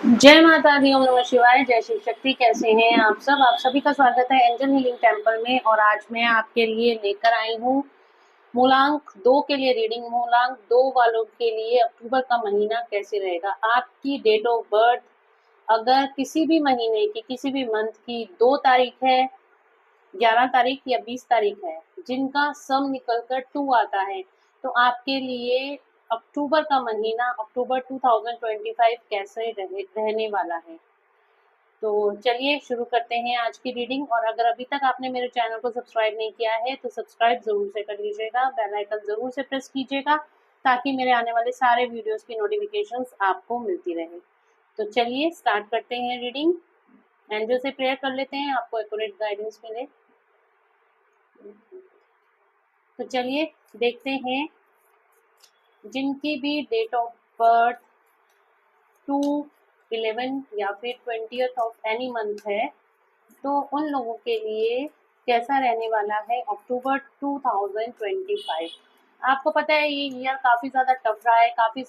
जय माता दी, ओम नमः शिवाय, जय शिव शक्ति। कैसे हैं आप सब? आप सभी का स्वागत है एंजल हीलिंग टेम्पल में। और आज मैं आपके लिए लेकर आई हूँ मूलांक 2 के लिए रीडिंग। मूलांक 2 वालों के लिए अक्टूबर का महीना कैसे रहेगा। आपकी डेट ऑफ बर्थ अगर किसी भी महीने की, किसी भी मंथ की 2 तारीख है, 11 तारीख या 20 तारीख है, जिनका सम निकलकर 2 आता है, तो आपके लिए अक्टूबर का महीना, अक्टूबर 2025 कैसे रहने वाला है। तो चलिए शुरू करते हैं आज की रीडिंग। और अगर अभी तक आपने मेरे चैनल को सब्सक्राइब नहीं किया है तो सब्सक्राइब जरूर से कर लीजिएगा, बेल आइकन जरूर से प्रेस कीजिएगा ताकि मेरे आने वाले सारे वीडियोस की नोटिफिकेशंस आपको मिलती रहे। तो चलिए स्टार्ट करते हैं रीडिंग। एंजल से प्रेयर कर लेते हैं, आपको एक्यूरेट गाइडेंस मिले। तो चलिए देखते हैं जिनकी भी डेट ऑफ बर्थ 2, 11 या फिर 20th ऑफ एनी मंथ है, तो उन लोगों के लिए कैसा रहने वाला है अक्टूबर 2025। आपको पता है ये ईयर काफ़ी ज़्यादा टफ रहा है, काफ़ी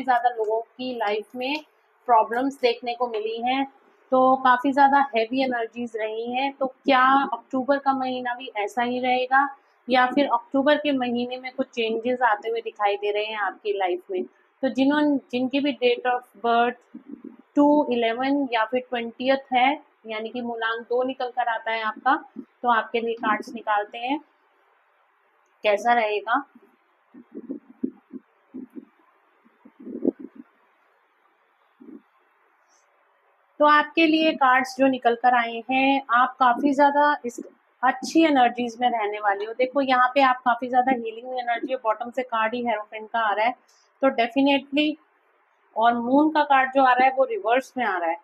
ज़्यादा लोगों की लाइफ में प्रॉब्लम्स देखने को मिली हैं, तो काफ़ी ज़्यादा हैवी एनर्जीज रही हैं। तो क्या अक्टूबर का महीना भी ऐसा ही रहेगा या फिर अक्टूबर के महीने में कुछ चेंजेस आते हुए दिखाई दे रहे हैं आपकी लाइफ में। तो जिनकी भी डेट ऑफ बर्थ 2, 11 या फिर 20th है, यानी कि मूलांक 2 निकल कर आता है आपका, तो आपके लिए कार्ड्स निकालते हैं कैसा रहेगा। तो आपके लिए कार्ड्स जो निकल कर आए हैं, आप काफ़ी ज़्यादा इस अच्छी एनर्जीज में रहने वाली हो। देखो यहाँ पे आप काफ़ी ज़्यादा हीलिंग एनर्जी, बॉटम से कार्ड ही हेरोफेंट का आ रहा है, तो डेफिनेटली। और मून का कार्ड जो आ रहा है वो रिवर्स में आ रहा है।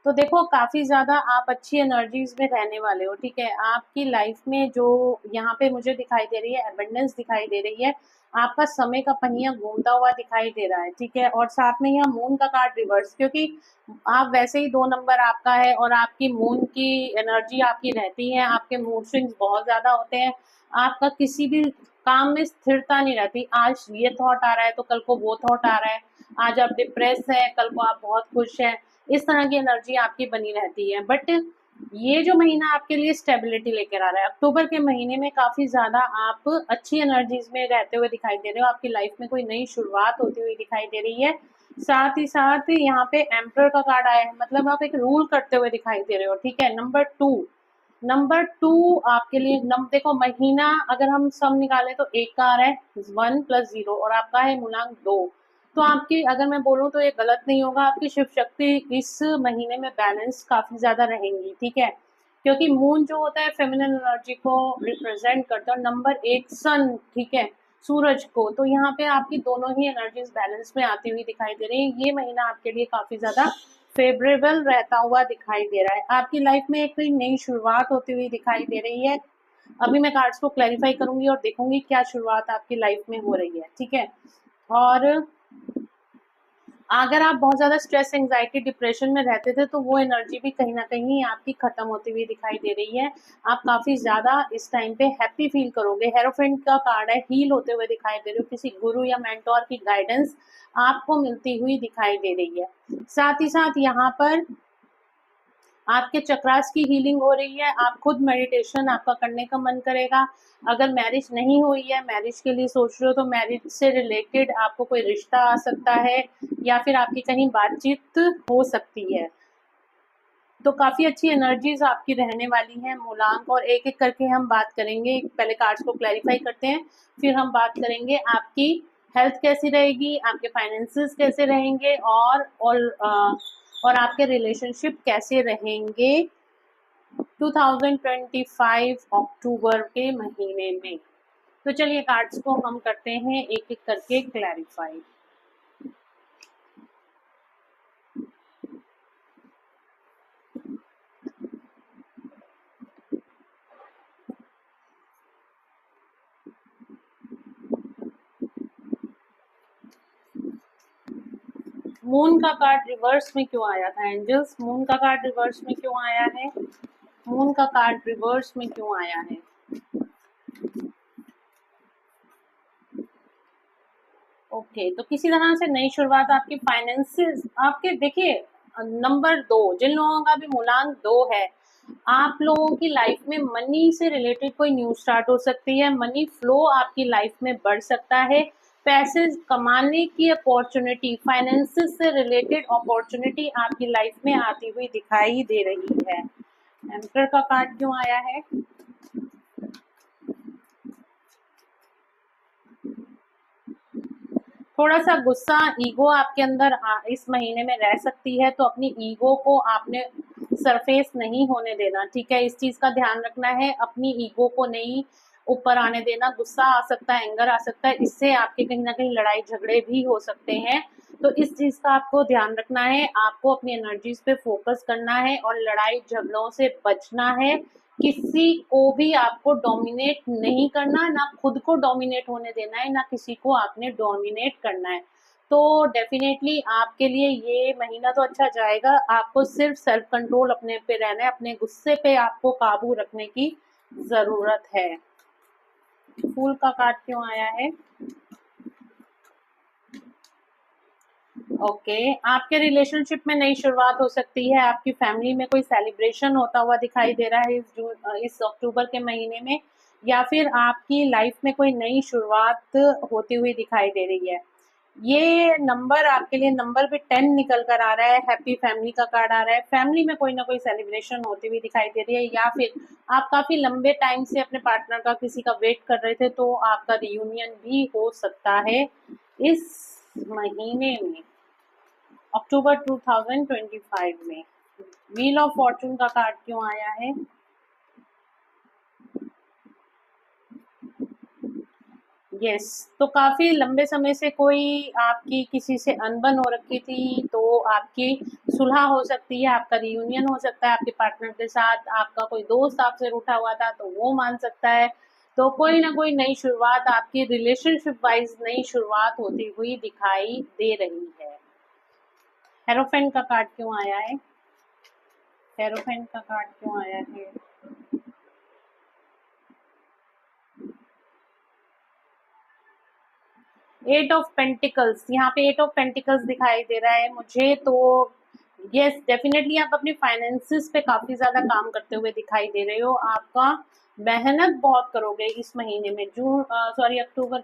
तो देखो काफ़ी ज़्यादा आप अच्छी एनर्जीज में रहने वाले हो, ठीक है। आपकी लाइफ में जो यहाँ पे मुझे दिखाई दे रही है, एबंडेंस दिखाई दे रही है, आपका समय का पहिया घूमता हुआ दिखाई दे रहा है, ठीक है। और साथ में यहाँ मून का कार्ड रिवर्स, क्योंकि आप वैसे ही 2 नंबर आपका है और आपकी मून की एनर्जी आपकी रहती है, आपके मूड स्विंग्स बहुत ज़्यादा होते हैं, आपका किसी भी काम में स्थिरता नहीं रहती। आज ये थॉट आ रहा है तो कल को वो थॉट आ रहा है, आज आप डिप्रेस है, कल को आप बहुत खुश हैं, इस तरह की एनर्जी आपकी बनी रहती है। बट ये जो महीना आपके लिए स्टेबिलिटी लेकर आ रहा है, अक्टूबर के महीने में काफ़ी ज़्यादा आप अच्छी एनर्जीज में रहते हुए दिखाई दे रहे हो, आपकी लाइफ में कोई नई शुरुआत होती हुई दिखाई दे रही है। साथ ही साथ यहाँ पे एम्परर का कार्ड आया है, मतलब आप एक रूल करते हुए दिखाई दे रहे हो, ठीक है। नंबर 2 आपके लिए देखो महीना अगर हम सम निकालें तो 1 का आ रहा है, 1 + 0, और आपका है मूलांक 2। तो आपकी अगर मैं बोलूँ तो ये गलत नहीं होगा, आपकी शिव शक्ति इस महीने में बैलेंस काफ़ी ज़्यादा रहेंगी, ठीक है। क्योंकि मून जो होता है फेमिनिन एनर्जी को रिप्रेजेंट करता है, नंबर 1 सन, ठीक है, सूरज को। तो यहाँ पे आपकी दोनों ही एनर्जीज बैलेंस में आती हुई दिखाई दे रही है। ये महीना आपके लिए काफ़ी ज़्यादा फेवरेबल रहता हुआ दिखाई दे रहा है। आपकी लाइफ में एक कोई नई शुरुआत होती हुई दिखाई दे रही है। अभी मैं कार्ड्स को क्लैरिफाई करूंगी और देखूंगी क्या शुरुआत आपकी लाइफ में हो रही है, ठीक है। और अगर आप बहुत ज़्यादा स्ट्रेस, एंग्जाइटी, डिप्रेशन में रहते थे तो वो एनर्जी भी कहीं ना कहीं आपकी खत्म होती हुई दिखाई दे रही है। आप काफ़ी ज़्यादा इस टाइम पे हैप्पी फील करोगे। हेरोफेंट का कार्ड है, हील होते हुए दिखाई दे रहे हो, किसी गुरु या मेंटोर की गाइडेंस आपको मिलती हुई दिखाई दे रही है। साथ ही साथ यहाँ पर आपके चक्रास की हीलिंग हो रही है, आप खुद मेडिटेशन आपका करने का मन करेगा। अगर मैरिज नहीं हुई है, मैरिज के लिए सोच रहे हो, तो मैरिज से रिलेटेड आपको कोई रिश्ता आ सकता है या फिर आपकी कहीं बातचीत हो सकती है। तो काफ़ी अच्छी एनर्जीज आपकी रहने वाली हैं मूलांक। और एक एक करके हम बात करेंगे, पहले कार्ड्स को क्लैरिफाई करते हैं, फिर हम बात करेंगे आपकी हेल्थ कैसी रहेगी, आपके फाइनेंसेस कैसे रहेंगे, और आपके रिलेशनशिप कैसे रहेंगे 2025 अक्टूबर के महीने में। तो चलिए कार्ड्स को हम करते हैं एक एक करके क्लैरिफाई। मून का कार्ड रिवर्स में क्यों आया था एंजल्स? मून का कार्ड रिवर्स में क्यों आया है? मून का कार्ड रिवर्स में क्यों आया है? ओके, तो किसी तरह से नई शुरुआत, आपकी फाइनेंसेस, आपके देखिए नंबर 2, जिन लोगों का भी मूलांक 2 है, आप लोगों की लाइफ में मनी से रिलेटेड कोई न्यूज स्टार्ट हो सकती है, मनी फ्लो आपकी लाइफ में बढ़ सकता है, पैसे कमाने की अपॉर्चुनिटी, फाइनेंसिस से रिलेटेड अपॉर्चुनिटी आपकी लाइफ में आती हुई दिखाई दे रही है। एम्परर का कार्ड क्यों आया है? थोड़ा सा गुस्सा, ईगो आपके अंदर इस महीने में रह सकती है, तो अपनी ईगो को आपने सरफेस नहीं होने देना, ठीक है, इस चीज का ध्यान रखना है, अपनी ईगो को नहीं ऊपर आने देना। गुस्सा आ सकता है, एंगर आ सकता है, इससे आपके कहीं ना कहीं लड़ाई झगड़े भी हो सकते हैं, तो इस चीज का आपको ध्यान रखना है। आपको अपनी एनर्जीज पे फोकस करना है और लड़ाई झगड़ों से बचना है। किसी को भी आपको डोमिनेट नहीं करना, ना खुद को डोमिनेट होने देना है, ना किसी को आपने डोमिनेट करना है। तो डेफिनेटली आपके लिए ये महीना तो अच्छा जाएगा, आपको सिर्फ सेल्फ कंट्रोल अपने पे रहना है, अपने गुस्से पे आपको काबू रखने की जरूरत है। फूल का कार्ड क्यों आया है? ओके, आपके रिलेशनशिप में नई शुरुआत हो सकती है, आपकी फैमिली में कोई सेलिब्रेशन होता हुआ दिखाई दे रहा है इस अक्टूबर के महीने में, या फिर आपकी लाइफ में कोई नई शुरुआत होती हुई दिखाई दे रही है। ये नंबर आपके लिए नंबर भी 10 निकल कर आ रहा है, हैप्पी फैमिली का कार्ड आ रहा है, फैमिली में कोई ना कोई सेलिब्रेशन होती हुई दिखाई दे रही है, या फिर आप काफी लंबे टाइम से अपने पार्टनर का किसी का वेट कर रहे थे, तो आपका रियूनियन भी हो सकता है इस महीने में, अक्टूबर 2025 में। व्हील ऑफ फॉर्चून का कार्ड क्यों आया है? यस, तो काफी लंबे समय से कोई आपकी किसी से अनबन हो रखी थी, तो आपकी सुलह हो सकती है, आपका रियूनियन हो सकता है आपके पार्टनर के साथ, आपका कोई दोस्त आपसे रूठा हुआ था तो वो मान सकता है, तो कोई ना कोई नई शुरुआत आपकी रिलेशनशिप वाइज नई शुरुआत होती हुई दिखाई दे रही है। हेरोफेंट का कार्ड क्यों आया है? हेरोफेंट का कार्ड क्यों आया है? 8 ऑफ पेंटिकल्स, यहाँ पे 8 ऑफ पेंटिकल्स दिखाई दे रहा है मुझे, तो यस डेफिनेटली आप अपनी फाइनेंसिस पे काफी ज्यादा काम करते हुए दिखाई दे रहे हो, आपका मेहनत बहुत करोगे इस महीने में, अक्टूबर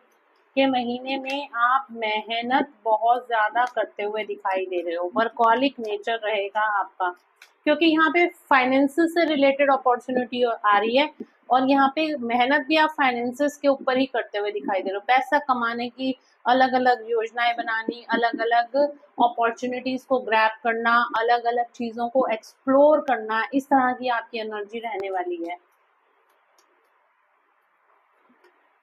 के महीने में आप मेहनत बहुत ज्यादा करते हुए दिखाई दे रहे हो, वर्कहॉलिक नेचर रहेगा आपका, क्योंकि यहाँ पे फाइनेंसिस से रिलेटेड अपॉर्चुनिटी आ रही है, और यहाँ पे मेहनत भी आप फाइनेंसिस के ऊपर ही करते हुए दिखाई दे रहे हो, पैसा कमाने की अलग अलग योजनाएं बनानी, अलग अलग अपॉर्चुनिटीज को ग्रैब करना, अलग अलग चीजों को एक्सप्लोर करना, इस तरह की आपकी एनर्जी रहने वाली है।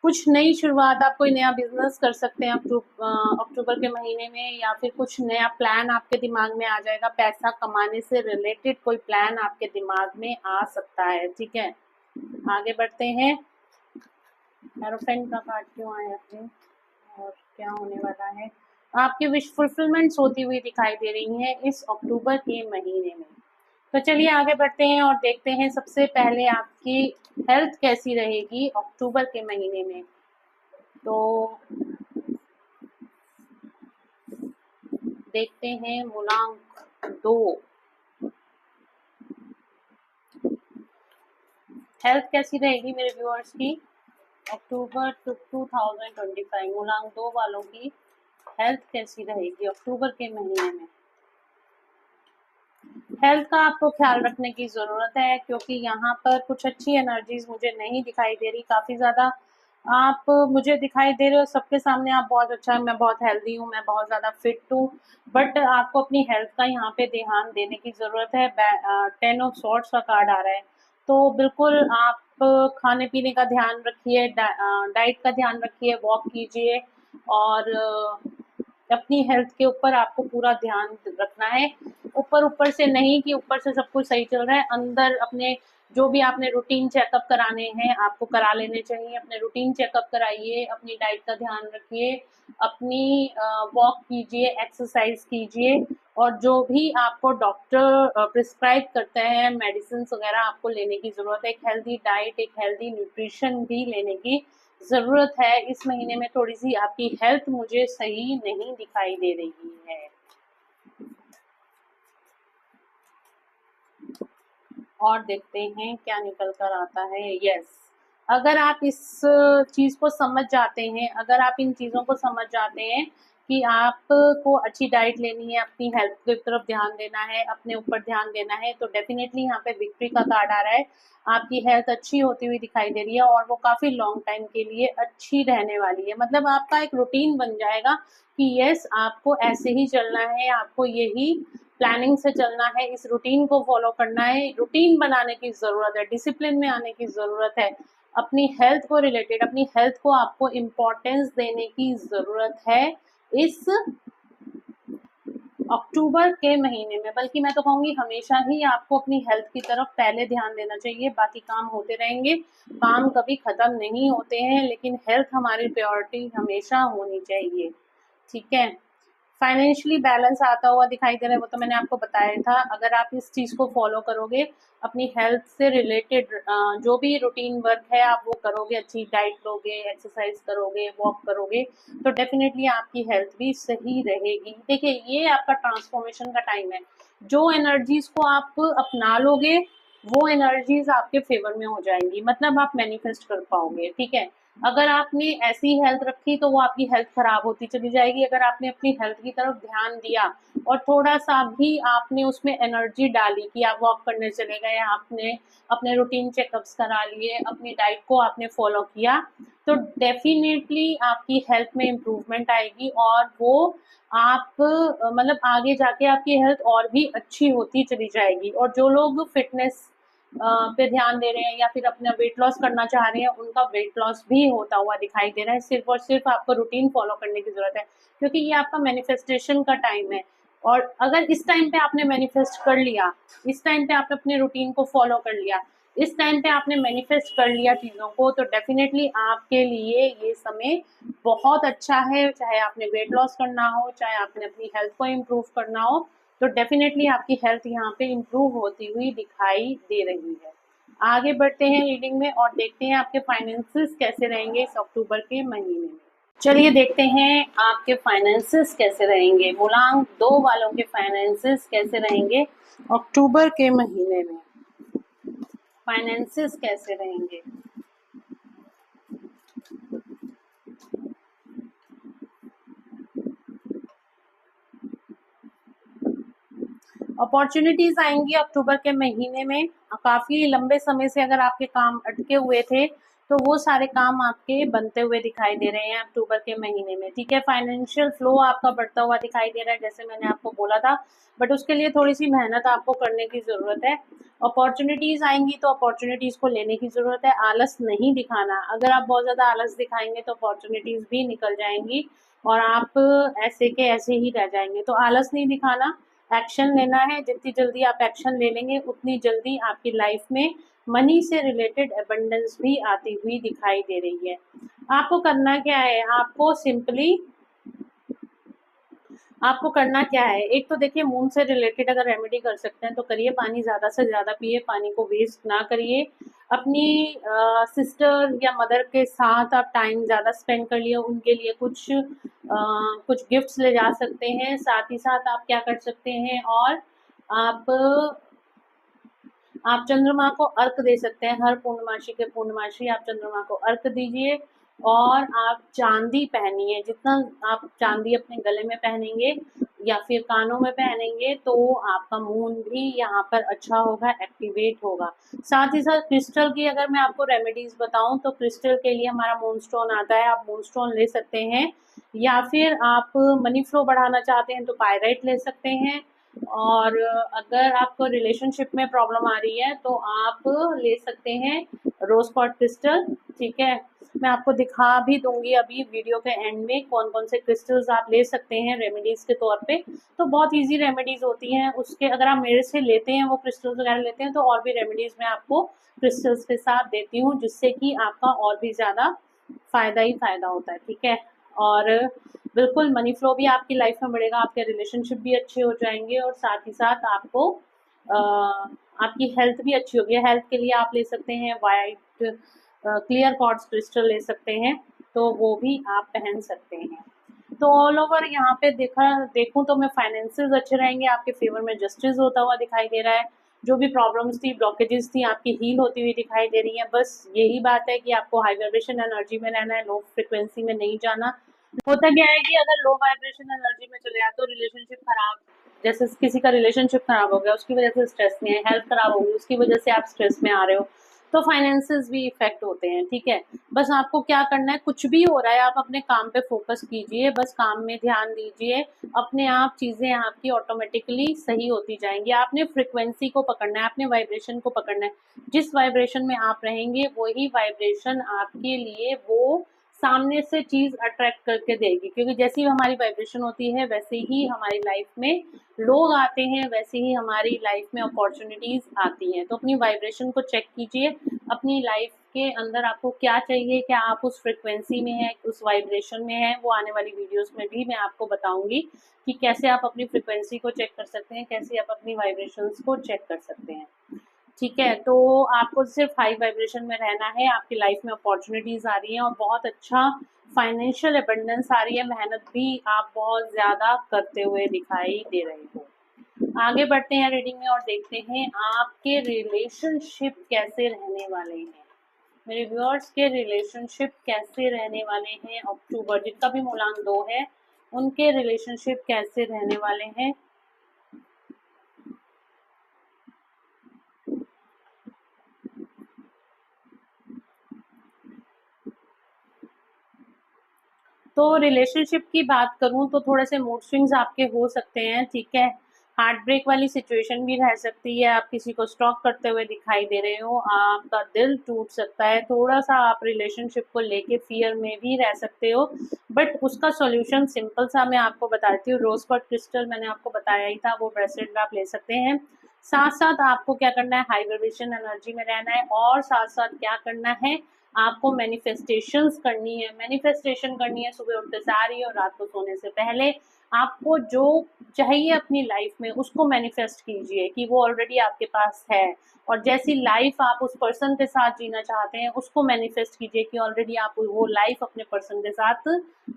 कुछ नई शुरुआत, आप कोई नया बिजनेस कर सकते हैं अक्टूबर के महीने में, या फिर कुछ नया प्लान आपके दिमाग में आ जाएगा, पैसा कमाने से रिलेटेड कोई प्लान आपके दिमाग में आ सकता है, ठीक है। आगे बढ़ते हैं। हेरोफेंट का कार्ड क्यों आया है और क्या होने वाला है? आपकी विश फुलफिलमेंट्स होती हुई दिखाई दे रही हैं इस अक्टूबर के महीने में। तो चलिए आगे बढ़ते हैं और देखते हैं सबसे पहले आपकी हेल्थ कैसी रहेगी अक्टूबर के महीने में। तो देखते हैं मूलांक 2, हेल्थ कैसी रहेगी मेरे व्यूअर्स की अक्टूबर 2025, मूलांक 2 वालों की हेल्थ कैसी रहेगी अक्टूबर के महीने में। हेल्थ का आपको ख्याल रखने की ज़रूरत है, क्योंकि यहाँ पर कुछ अच्छी एनर्जीज मुझे नहीं दिखाई दे रही, काफ़ी ज़्यादा आप मुझे दिखाई दे रहे हो, सबके सामने आप बहुत अच्छा है, मैं बहुत हेल्दी हूँ, मैं बहुत ज़्यादा फिट हूँ, बट आपको अपनी हेल्थ का यहाँ पे ध्यान देने की ज़रूरत है। 10 ऑफ सॉर्ट्स का कार्ड आ रहा है, तो बिल्कुल आप खाने पीने का ध्यान रखिए, डाइट का ध्यान रखिए, वॉक कीजिए, और अपनी हेल्थ के ऊपर आपको पूरा ध्यान रखना है। ऊपर ऊपर से नहीं कि ऊपर से सब कुछ सही चल रहा है, अंदर अपने जो भी आपने रूटीन चेकअप कराने हैं आपको करा लेने चाहिए, अपने रूटीन चेकअप कराइए, अपनी डाइट का ध्यान रखिए, अपनी वॉक कीजिए, एक्सरसाइज कीजिए, और जो भी आपको डॉक्टर प्रिस्क्राइब करते हैं मेडिसिन वगैरह आपको लेने की ज़रूरत है। एक हेल्दी डाइट, एक हेल्दी न्यूट्रिशन भी लेने की ज़रूरत है। इस महीने में थोड़ी सी आपकी हेल्थ मुझे सही नहीं दिखाई दे रही है। और देखते हैं क्या निकल कर आता है। यस, अगर आप इस चीज़ को समझ जाते हैं, अगर आप इन चीज़ों को समझ जाते हैं कि आपको अच्छी डाइट लेनी है, अपनी हेल्थ की तरफ ध्यान देना है, अपने ऊपर ध्यान देना है, तो डेफिनेटली यहाँ पे विक्ट्री का कार्ड आ रहा है। आपकी हेल्थ अच्छी होती हुई दिखाई दे रही है और वो काफ़ी लॉन्ग टाइम के लिए अच्छी रहने वाली है। मतलब आपका एक रूटीन बन जाएगा कि यस, आपको ऐसे ही चलना है, आपको यही प्लानिंग से चलना है, इस रूटीन को फॉलो करना है। रूटीन बनाने की ज़रूरत है, डिसिप्लिन में आने की ज़रूरत है। अपनी हेल्थ को रिलेटेड, अपनी हेल्थ को आपको इम्पोर्टेंस देने की ज़रूरत है इस अक्टूबर के महीने में। बल्कि मैं तो कहूँगी हमेशा ही आपको अपनी हेल्थ की तरफ पहले ध्यान देना चाहिए। बाकी काम होते रहेंगे, काम कभी ख़त्म नहीं होते हैं, लेकिन हेल्थ हमारी प्रायोरिटी हमेशा होनी चाहिए। ठीक है, फाइनेंशियली बैलेंस आता हुआ दिखाई दे रहा है, वो तो मैंने आपको बताया था। अगर आप इस चीज़ को फॉलो करोगे, अपनी हेल्थ से रिलेटेड जो भी रूटीन वर्क है आप वो करोगे, अच्छी डाइट लोगे, एक्सरसाइज करोगे, वॉक करोगे, तो डेफिनेटली आपकी हेल्थ भी सही रहेगी। देखिए, ये आपका ट्रांसफॉर्मेशन का टाइम है। जो एनर्जीज को आप अपना लोगे वो एनर्जीज आपके फेवर में हो जाएंगी, मतलब आप मैनिफेस्ट कर पाओगे। ठीक है, अगर आपने ऐसी हेल्थ रखी तो वो आपकी हेल्थ खराब होती चली जाएगी। अगर आपने अपनी हेल्थ की तरफ ध्यान दिया और थोड़ा सा भी आपने उसमें एनर्जी डाली कि आप वॉक करने चले गए, आपने अपने रूटीन चेकअप्स करा लिए, अपनी डाइट को आपने फॉलो किया, तो डेफिनेटली आपकी हेल्थ में इम्प्रूवमेंट आएगी और वो आप मतलब आगे जाके आपकी हेल्थ और भी अच्छी होती चली जाएगी। और जो लोग फिटनेस पे ध्यान दे रहे हैं या फिर अपना वेट लॉस करना चाह रहे हैं, उनका वेट लॉस भी होता हुआ दिखाई दे रहा है। सिर्फ और सिर्फ आपको रूटीन फॉलो करने की जरूरत है, क्योंकि ये आपका मैनिफेस्टेशन का टाइम है। और अगर इस टाइम पे आपने मैनिफेस्ट कर लिया, इस टाइम पे आपने अपने रूटीन को फॉलो कर लिया, इस टाइम पे आपने मैनिफेस्ट कर लिया चीज़ों को, तो डेफिनेटली आपके लिए ये समय बहुत अच्छा है। चाहे आपने वेट लॉस करना हो, चाहे आपने अपनी हेल्थ को इम्प्रूव करना हो, तो डेफिनेटली आपकी हेल्थ यहाँ पे इम्प्रूव होती हुई दिखाई दे रही है। आगे बढ़ते हैं रीडिंग में और देखते हैं आपके फाइनेंसेस कैसे रहेंगे इस अक्टूबर के महीने में। चलिए देखते हैं आपके फाइनेंसेस कैसे रहेंगे, मूलांक 2 वालों के फाइनेंसेस कैसे रहेंगे अक्टूबर के महीने में। फाइनेंसेस कैसे रहेंगे। अपॉर्चुनिटीज आएंगी अक्टूबर के महीने में। काफी लंबे समय से अगर आपके काम अटके हुए थे तो वो सारे काम आपके बनते हुए दिखाई दे रहे हैं अक्टूबर के महीने में। ठीक है, फाइनेंशियल फ्लो आपका बढ़ता हुआ दिखाई दे रहा है, जैसे मैंने आपको बोला था, बट उसके लिए थोड़ी सी मेहनत आपको करने की जरूरत है। अपॉर्चुनिटीज आएंगी तो अपॉर्चुनिटीज को लेने की जरूरत है, आलस नहीं दिखाना। अगर आप बहुत ज्यादा आलस दिखाएंगे तो अपॉर्चुनिटीज भी निकल जाएंगी और आप ऐसे के ऐसे ही रह जाएंगे। तो आलस नहीं दिखाना, एक्शन लेना है। जितनी जल्दी आप एक्शन ले लेंगे उतनी जल्दी आपकी लाइफ में मनी से रिलेटेड अबंडेंस भी आती हुई दिखाई दे रही है। आपको करना क्या है, आपको सिंपली आपको करना क्या है, एक तो देखिए मून से रिलेटेड अगर रेमेडी कर सकते हैं तो करिए, पानी ज़्यादा से ज़्यादा पिए, पानी को वेस्ट ना करिए। अपनी सिस्टर या मदर के साथ आप टाइम ज़्यादा स्पेंड कर लिए, उनके लिए कुछ गिफ्ट्स ले जा सकते हैं। साथ ही साथ आप क्या कर सकते हैं, और आप आप चंद्रमा को अर्क दे सकते हैं। हर पूर्णमासी के पूर्णमासी आप चंद्रमा को अर्क दीजिए और आप चांदी पहनिए। जितना आप चांदी अपने गले में पहनेंगे या फिर कानों में पहनेंगे तो आपका मून भी यहाँ पर अच्छा होगा, एक्टिवेट होगा। साथ ही साथ क्रिस्टल की अगर मैं आपको रेमेडीज बताऊं तो क्रिस्टल के लिए हमारा मून स्टोन आता है, आप मून स्टोन ले सकते हैं। या फिर आप मनी फ्लो बढ़ाना चाहते हैं तो पायराइट ले सकते हैं। और अगर आपको रिलेशनशिप में प्रॉब्लम आ रही है तो आप ले सकते हैं रोज क्वार्ट्ज क्रिस्टल। ठीक है, मैं आपको दिखा भी दूंगी अभी वीडियो के एंड में कौन कौन से क्रिस्टल्स आप ले सकते हैं रेमेडीज के तौर पे। तो बहुत इजी रेमेडीज होती हैं उसके, अगर आप मेरे से लेते हैं वो क्रिस्टल्स वगैरह लेते हैं तो और भी रेमेडीज मैं आपको क्रिस्टल्स के साथ देती हूँ, जिससे कि आपका और भी ज़्यादा फायदा ही फायदा होता है। ठीक है, और बिल्कुल मनी फ्लो भी आपकी लाइफ में बढ़ेगा, आपके रिलेशनशिप भी अच्छे हो जाएंगे और साथ ही साथ आपको आपकी हेल्थ भी अच्छी होगी। हेल्थ के लिए आप ले सकते हैं वाइट क्लियर क्वार्ट्ज क्रिस्टल ले सकते हैं, तो वो भी आप पहन सकते हैं। तो ऑल ओवर यहाँ पे देखूं तो मैं फाइनेंसेस अच्छे रहेंगे, आपके फेवर में जस्टिस होता हुआ दिखाई दे रहा है। जो भी प्रॉब्लम्स थी, ब्लॉकेजेस थी, आपकी हील होती हुई दिखाई दे रही हैं। बस यही बात है कि आपको हाई वाइब्रेशन एनर्जी में रहना है, लो फ्रिक्वेंसी में नहीं जाना। होता क्या है कि अगर लो वाइब्रेशन एनर्जी में चले जाए तो रिलेशनशिप खराब, जैसे किसी का रिलेशनशिप खराब हो गया, उसकी वजह से स्ट्रेस में है, हेल्थ खराब होगी, उसकी वजह से आप स्ट्रेस में आ रहे हो, तो फाइनेंसेस भी इफेक्ट होते हैं। ठीक है, बस आपको क्या करना है, कुछ भी हो रहा है आप अपने काम पे फोकस कीजिए, बस काम में ध्यान दीजिए, अपने आप चीजें आपकी ऑटोमेटिकली सही होती जाएंगी। आपने फ्रिक्वेंसी को पकड़ना है, आपने वाइब्रेशन को पकड़ना है। जिस वाइब्रेशन में आप रहेंगे वही वाइब्रेशन आपके लिए वो सामने से चीज अट्रैक्ट करके देगी, क्योंकि जैसी हमारी वाइब्रेशन होती है वैसे ही हमारी लाइफ में लोग आते हैं, वैसे ही हमारी लाइफ में अपॉर्चुनिटीज आती हैं। तो अपनी वाइब्रेशन को चेक कीजिए, अपनी लाइफ के अंदर आपको क्या चाहिए, क्या आप उस फ्रिक्वेंसी में है, उस वाइब्रेशन में है। वो आने वाली वीडियोस में भी मैं आपको बताऊंगी कि कैसे आप अपनी फ्रिक्वेंसी को चेक कर सकते हैं, कैसे आप अपनी वाइब्रेशंस को चेक कर सकते हैं। ठीक है, तो आपको सिर्फ हाई वाइब्रेशन में रहना है, आपकी लाइफ में अपॉर्चुनिटीज आ रही हैं और बहुत अच्छा फाइनेंशियल एबंडेंस आ रही है, मेहनत भी आप बहुत ज़्यादा करते हुए दिखाई दे रहे हो। आगे बढ़ते हैं रीडिंग में और देखते हैं आपके रिलेशनशिप कैसे रहने वाले हैं। मेरे व्यूअर्स के रिलेशनशिप कैसे रहने वाले हैं, अक्टूबर जिनका भी मूलांक 2 है उनके रिलेशनशिप कैसे रहने वाले हैं। तो रिलेशनशिप की बात करूं तो थोड़े से मूड स्विंग्स आपके हो सकते हैं। ठीक है, हार्ट ब्रेक वाली सिचुएशन भी रह सकती है, आप किसी को स्टॉक करते हुए दिखाई दे रहे हो, आपका दिल टूट सकता है, थोड़ा सा आप रिलेशनशिप को लेके फियर में भी रह सकते हो, बट उसका सॉल्यूशन सिंपल सा मैं आपको बताती हूँ। रोज क्रिस्टल मैंने आपको बताया ही था, वो ब्रेसलेट आप ले सकते हैं। साथ साथ आपको क्या करना है, हाई वाइब्रेशन एनर्जी में रहना है, और साथ साथ क्या करना है, आपको मैनिफेस्टेशंस करनी है। मैनिफेस्टेशन करनी है सुबह उठते सार ही और रात को सोने से पहले। आपको जो चाहिए अपनी लाइफ में उसको मैनिफेस्ट कीजिए कि वो ऑलरेडी आपके पास है, और जैसी लाइफ आप उस पर्सन के साथ जीना चाहते हैं उसको मैनिफेस्ट कीजिए कि ऑलरेडी आप वो लाइफ अपने पर्सन के साथ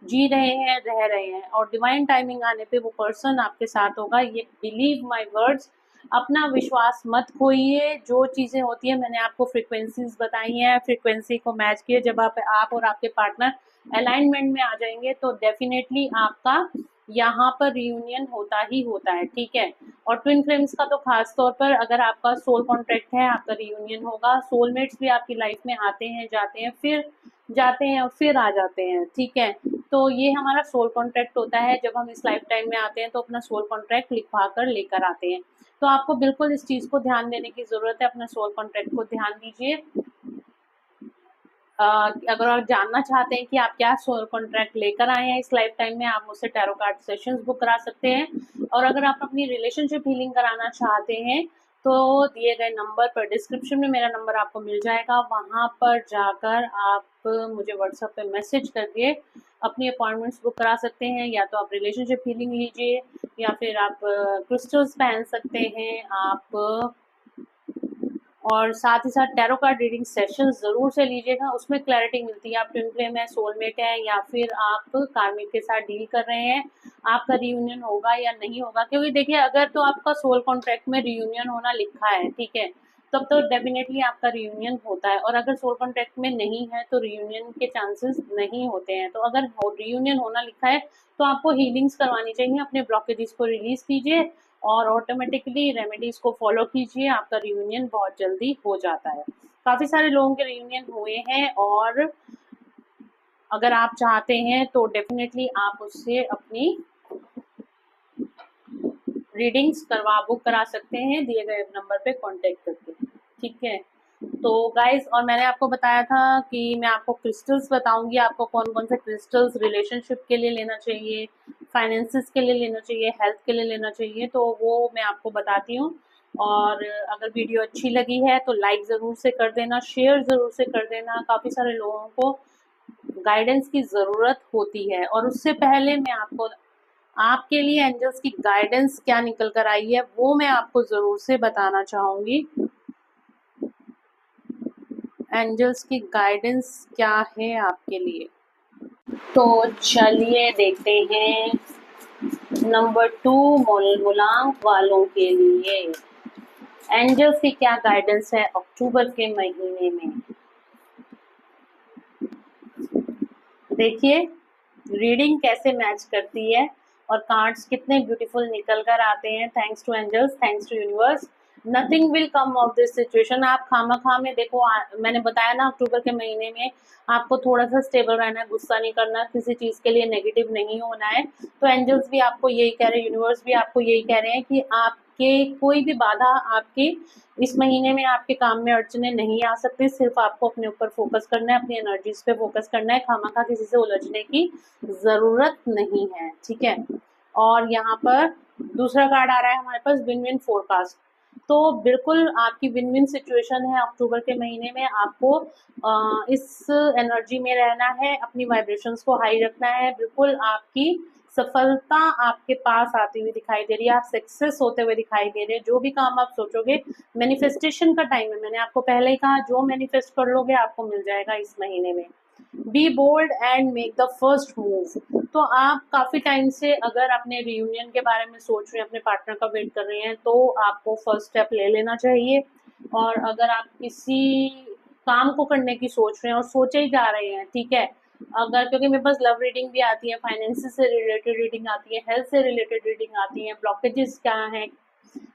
जी रहे हैं, रह रहे हैं, और डिवाइन टाइमिंग आने पे वो पर्सन आपके साथ होगा। ये बिलीव माय वर्ड्स, अपना विश्वास मत खोइए। जो चीज़ें होती है, मैंने आपको फ्रीक्वेंसीज बताई हैं, फ्रीक्वेंसी को मैच किए, जब आप और आपके पार्टनर अलाइनमेंट में आ जाएंगे तो डेफिनेटली आपका यहाँ पर रियूनियन होता ही होता है। ठीक है, और ट्विन फ्लेम्स का तो खास तौर पर अगर आपका सोल कॉन्ट्रैक्ट है, आपका रियूनियन होगा। सोलमेट्स भी आपकी लाइफ में आते हैं, जाते हैं, फिर जाते हैं और फिर आ जाते हैं। ठीक है, तो ये हमारा सोल कॉन्ट्रैक्ट होता है, जब हम इस लाइफ टाइम में आते हैं तो अपना सोल कॉन्ट्रैक्ट लिखवा कर लेकर आते हैं। तो आपको बिल्कुल इस चीज़ को ध्यान देने की ज़रूरत है, अपना सोल कॉन्ट्रैक्ट को ध्यान दीजिए। अगर आप जानना चाहते हैं कि आप क्या सोल कॉन्ट्रैक्ट लेकर आए हैं इस लाइफ टाइम में, आप मुझसे टैरो कार्ड सेशंस बुक करा सकते हैं। और अगर आप अपनी रिलेशनशिप हीलिंग कराना चाहते हैं तो दिए गए नंबर पर, डिस्क्रिप्शन में मेरा नंबर आपको मिल जाएगा, वहाँ पर जाकर आप मुझे व्हाट्सएप पे मैसेज करके अपनी अपॉइंटमेंट्स बुक करा सकते हैं। या तो आप रिलेशनशिप हीलिंग लीजिए, या फिर आप क्रिस्टल्स पहन सकते हैं आप, और साथ ही साथ टैरो कार्ड रीडिंग सेशन ज़रूर से लीजिएगा, उसमें क्लैरिटी मिलती है आप ट्विन फ्लेम है, सोलमेट है, या फिर आप कार्मिक के साथ डील कर रहे हैं, आपका रियूनियन होगा या नहीं होगा। क्योंकि देखिए, अगर तो आपका सोल कॉन्ट्रैक्ट में रियूनियन होना लिखा है, ठीक है, तब तो डेफिनेटली आपका रियूनियन होता है, और अगर सोल कॉन्ट्रैक्ट में नहीं है तो रियूनियन के चांसेस नहीं होते हैं। तो अगर रियूनियन होना लिखा है तो आपको हीलिंग्स करवानी चाहिए, अपने ब्लॉकेजेस को रिलीज कीजिए और ऑटोमेटिकली रेमेडीज को फॉलो कीजिए, आपका रियूनियन बहुत जल्दी हो जाता है। काफ़ी सारे लोगों के रियूनियन हुए हैं, और अगर आप चाहते हैं तो डेफिनेटली आप उससे अपनी रीडिंग्स बुक करा सकते हैं दिए गए नंबर पे कांटेक्ट करके। ठीक है, तो गाइस, और मैंने आपको बताया था कि मैं आपको क्रिस्टल्स बताऊंगी, आपको कौन कौन से क्रिस्टल्स रिलेशनशिप के लिए लेना चाहिए, फाइनेंसिस के लिए लेना चाहिए, हेल्थ के लिए लेना चाहिए, तो वो मैं आपको बताती हूँ। और अगर वीडियो अच्छी लगी है तो लाइक ज़रूर से कर देना, शेयर ज़रूर से कर देना। काफ़ी सारे लोगों को गाइडेंस की ज़रूरत होती है, और उससे पहले मैं आपको आपके लिए एंजल्स की गाइडेंस क्या निकल कर आई है वो मैं आपको ज़रूर से बताना चाहूँगी। एंजल्स की गाइडेंस क्या है आपके लिए, तो चलिए देखते हैं नंबर 2 मूलांक वालों के लिए। एंजल्स की क्या गाइडेंस है अक्टूबर के महीने में। देखिए रीडिंग कैसे मैच करती है और कार्ड्स कितने ब्यूटीफुल निकल कर आते हैं। Thanks to angels, thanks to universe, nothing will come of this situation. आप खामा में देखो, मैंने बताया ना अक्टूबर के महीने में आपको थोड़ा सा स्टेबल रहना है, गुस्सा नहीं करना, किसी चीज के लिए नेगेटिव नहीं होना है। तो एंजल्स भी आपको यही कह रहे हैं, यूनिवर्स भी आपको यही कह रहे हैं कि आपके कोई भी बाधा आपके इस महीने में आपके काम में अड़चने नहीं आ सकती। सिर्फ आपको अपने ऊपर फोकस करना है, अपनी एनर्जीज पे फोकस करना है, खामखा किसी से उलझने की जरूरत नहीं है, ठीक है। और यहाँ पर दूसरा कार्ड आ रहा है हमारे पास, विन विन फोरकास्ट। तो बिल्कुल आपकी विन विन सिचुएशन है अक्टूबर के महीने में। आपको इस एनर्जी में रहना है, अपनी वाइब्रेशंस को हाई रखना है। बिल्कुल आपकी सफलता आपके पास आती हुई दिखाई दे रही है, आप सक्सेस होते हुए दिखाई दे रहे हैं। जो भी काम आप सोचोगे, मैनिफेस्टेशन का टाइम है, मैंने आपको पहले ही कहा, जो मैनिफेस्ट कर लोगे आपको मिल जाएगा इस महीने में। Be bold and make the first move. तो आप काफी टाइम से अगर अपने रियूनियन के बारे में सोच रहे हैं, अपने पार्टनर का वेट कर रहे हैं, तो आपको फर्स्ट स्टेप ले लेना चाहिए। और अगर आप किसी काम को करने की सोच रहे हैं और सोचे ही जा रहे हैं, ठीक है, अगर, क्योंकि मेरे पास लव रीडिंग भी आती है, फाइनेंस से रिलेटेड रीडिंग आती है, हेल्थ से रिलेटेड रीडिंग आती है, ब्लॉकेजेस क्या हैं,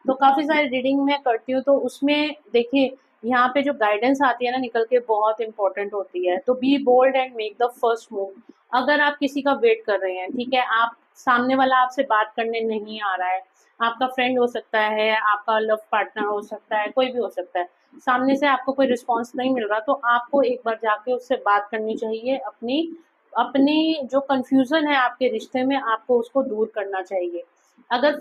तो काफी सारी रीडिंग मैं करती हूँ। तो उसमें देखिए यहाँ पे जो गाइडेंस आती है ना निकल के, बहुत इंपॉर्टेंट होती है। तो be bold and make the first move. अगर आप किसी का वेट कर रहे हैं, ठीक है, आप सामने वाला आपसे बात करने नहीं आ रहा है, आपका फ्रेंड हो सकता है, आपका लव पार्टनर हो सकता है, कोई भी हो सकता है, सामने से आपको कोई रिस्पॉन्स नहीं मिल रहा, तो आपको एक बार जाके उससे बात करनी चाहिए। अपनी अपनी जो कंफ्यूजन है आपके रिश्ते में, आपको उसको दूर करना चाहिए। अगर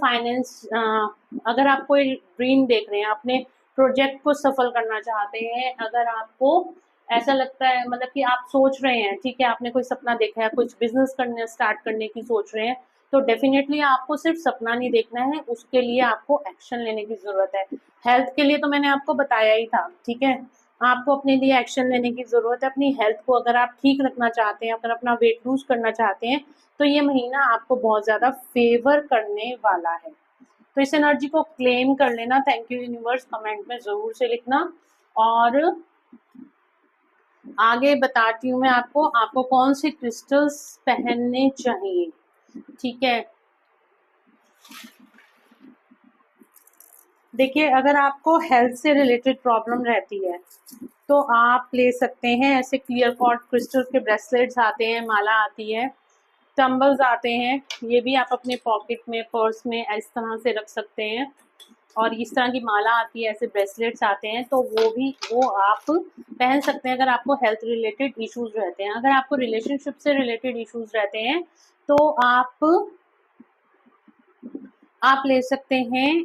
अगर आप कोई ड्रीम देख रहे हैं, अपने प्रोजेक्ट को सफल करना चाहते हैं, अगर आपको ऐसा लगता है, मतलब कि आप सोच रहे हैं, ठीक है, आपने कोई सपना देखा है, कुछ बिजनेस करने स्टार्ट करने की सोच रहे हैं, तो डेफिनेटली आपको सिर्फ सपना नहीं देखना है, उसके लिए आपको एक्शन लेने की जरूरत है। हेल्थ के लिए तो मैंने आपको बताया ही था, ठीक है, आपको अपने लिए एक्शन लेने की जरूरत है। अपनी हेल्थ को अगर आप ठीक रखना चाहते हैं, अगर अपना वेट लूज करना चाहते हैं, तो ये महीना आपको बहुत ज्यादा फेवर करने वाला है। तो इस एनर्जी को क्लेम कर लेना। थैंक यू यूनिवर्स कमेंट में जरूर से लिखना। और आगे बताती हूँ मैं आपको कौन से क्रिस्टल्स पहनने चाहिए, ठीक है। देखिए अगर आपको हेल्थ से रिलेटेड प्रॉब्लम रहती है, तो आप ले सकते हैं ऐसे क्लियर कॉर्ड क्रिस्टल के ब्रेसलेट्स आते हैं, माला आती है, टम्बल्स आते हैं, ये भी आप अपने पॉकेट में, पर्स में इस तरह से रख सकते हैं। और इस तरह की माला आती है, ऐसे ब्रेसलेट्स आते हैं, तो वो आप पहन सकते हैं अगर आपको हेल्थ रिलेटेड इश्यूज रहते हैं। अगर आपको रिलेशनशिप से रिलेटेड इश्यूज रहते हैं, तो आप ले सकते हैं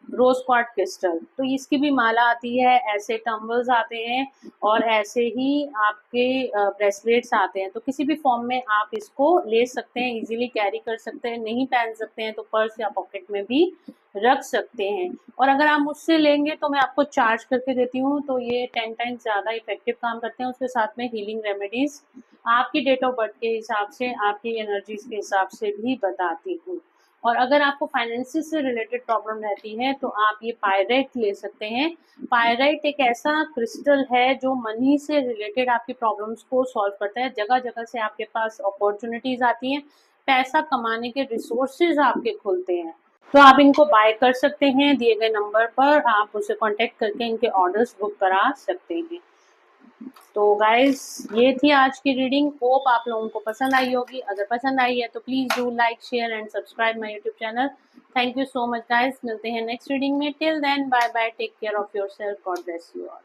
रोज क्वार्ट्ज क्रिस्टल। तो इसकी भी माला आती है, ऐसे टम्बल्स आते हैं, और ऐसे ही आपके ब्रेसलेट्स आते हैं। तो किसी भी फॉर्म में आप इसको ले सकते हैं, इजीली कैरी कर सकते हैं। नहीं पहन सकते हैं तो पर्स या पॉकेट में भी रख सकते हैं। और अगर आप मुझसे लेंगे तो मैं आपको चार्ज करके देती हूँ, तो ये 10 टाइम्स ज़्यादा इफेक्टिव काम करते हैं। उसके साथ में हीलिंग रेमेडीज आपकी डेट ऑफ बर्थ के हिसाब से, आपकी एनर्जीज के हिसाब से भी बताती हूँ। और अगर आपको फाइनेंसिस से रिलेटेड प्रॉब्लम रहती है, तो आप ये पायराइट ले सकते हैं। पायराइट एक ऐसा क्रिस्टल है जो मनी से रिलेटेड आपकी प्रॉब्लम्स को सॉल्व करता है। जगह जगह से आपके पास अपॉर्चुनिटीज आती हैं, पैसा कमाने के रिसोर्सेज आपके खुलते हैं। तो आप इनको बाय कर सकते हैं, दिए गए नंबर पर आप उसे कांटेक्ट करके इनके ऑर्डर्स बुक करा सकते हैं। तो गाइज ये थी आज की रीडिंग, होप आप लोगों को पसंद आई होगी। अगर पसंद आई है तो please do like, share and subscribe my YouTube channel. Thank you so much guys, मिलते हैं नेक्स्ट रीडिंग में। Till then bye bye, take care of yourself, God bless you all.